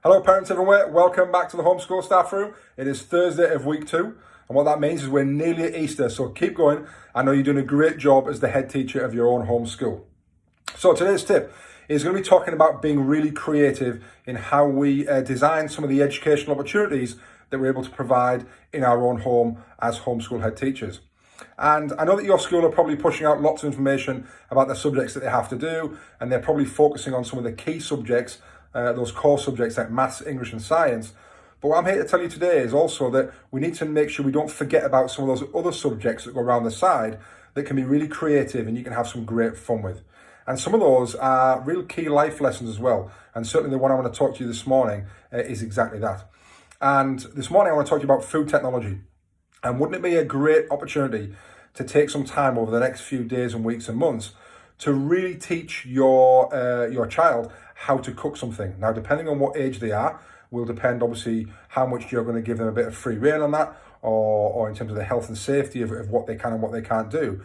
Hello parents everywhere, welcome back to the Homeschool Staff Room. It is Thursday of week 2, and what that means is we're nearly at Easter, so keep going. I know you're doing a great job as the head teacher of your own homeschool. So today's tip is going to be talking about being really creative in how we design some of the educational opportunities that we're able to provide in our own home as homeschool head teachers. And I know that your school are probably pushing out lots of information about the subjects that they have to do, and they're probably focusing on some of the key subjects, those core subjects like maths, English and science. But what I'm here to tell you today is also that we need to make sure we don't forget about some of those other subjects that go around the side that can be really creative and you can have some great fun with. And some of those are real key life lessons as well. And certainly the one I want to talk to you this morning is exactly that. And this morning I want to talk to you about food technology. And wouldn't it be a great opportunity to take some time over the next few days and weeks and months to really teach your child how to cook something? Now, depending on what age they are, will depend obviously how much you're going to give them a bit of free rein on that, or in terms of the health and safety of what they can and what they can't do.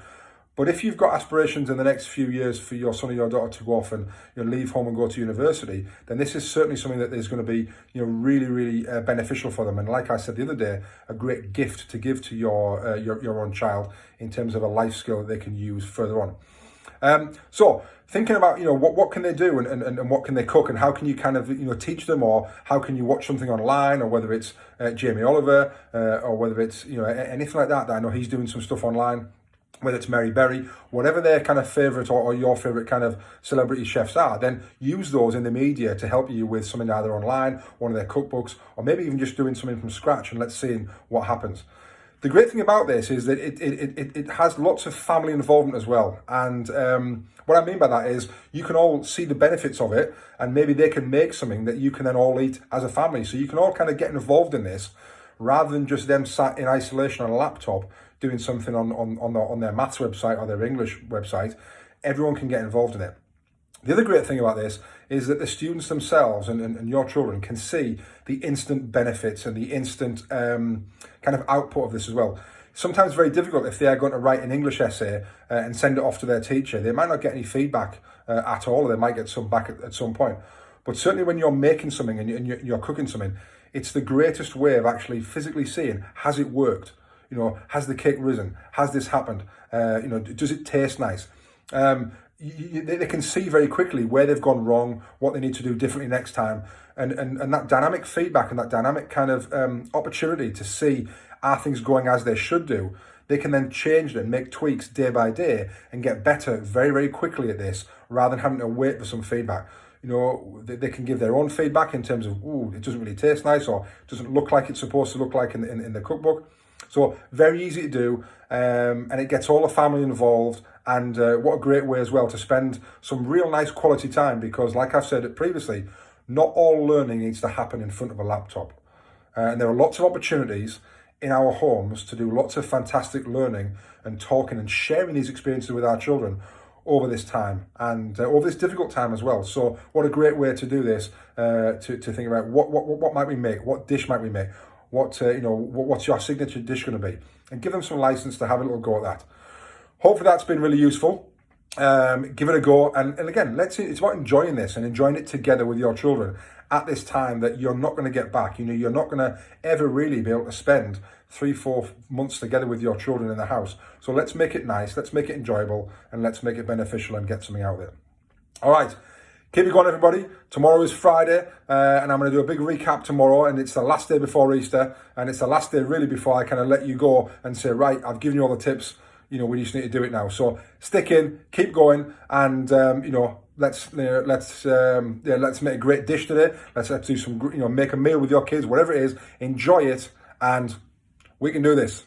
But if you've got aspirations in the next few years for your son or your daughter to go off and leave home and go to university, then this is certainly something that is going to be really beneficial for them. And like I said the other day, a great gift to give to your own child in terms of a life skill that they can use further on. So thinking about what can they do and what can they cook, and how can you kind of teach them, or how can you watch something online, or whether it's Jamie Oliver or whether it's anything like that I know he's doing some stuff online, whether it's Mary Berry, whatever their kind of favourite or your favourite kind of celebrity chefs are, then use those in the media to help you with something either online, one of their cookbooks, or maybe even just doing something from scratch, and let's see what happens. The great thing about this is that it has lots of family involvement as well. And what I mean by that is you can all see the benefits of it, and maybe they can make something that you can then all eat as a family. So you can all kind of get involved in this rather than just them sat in isolation on a laptop doing something on their maths website or their English website. Everyone can get involved in it. The other great thing about this is that the students themselves and your children can see the instant benefits and the instant kind of output of this as well. Sometimes very difficult if they are going to write an English essay and send it off to their teacher. They might not get any feedback at all, or they might get some back at some point. But certainly when you're making something and you're cooking something, it's the greatest way of actually physically seeing, has it worked? Has the cake risen? Has this happened? Does it taste nice? They can see very quickly where they've gone wrong, what they need to do differently next time. And that dynamic feedback and that dynamic kind of opportunity to see, are things going as they should do? They can then change it and make tweaks day by day and get better very quickly at this, rather than having to wait for some feedback. They can give their own feedback in terms of, it doesn't really taste nice, or it doesn't look like it's supposed to look like in the cookbook. So very easy to do, and it gets all the family involved, and what a great way as well to spend some real nice quality time, because like I've said it previously, not all learning needs to happen in front of a laptop. And there are lots of opportunities in our homes to do lots of fantastic learning and talking and sharing these experiences with our children over this time, and over this difficult time as well. So what a great way to do this, to think about what might we make, what dish might we make, what's your signature dish going to be, and give them some license to have a little go at that. Hopefully that's been really useful. Give it a go, and again, it's about enjoying this and enjoying it together with your children at this time that you're not going to get back. You're not going to ever really be able to spend 3-4 months together with your children in the house. So let's make it nice, let's make it enjoyable, and let's make it beneficial and get something out of it. All right. Keep it going, everybody. Tomorrow is Friday, and I'm going to do a big recap tomorrow, and it's the last day before Easter, and it's the last day really before I kind of let you go and say, right, I've given you all the tips, we just need to do it now. So stick in, keep going, and let's make a great dish today. Let's do some, make a meal with your kids, whatever it is, enjoy it, and we can do this.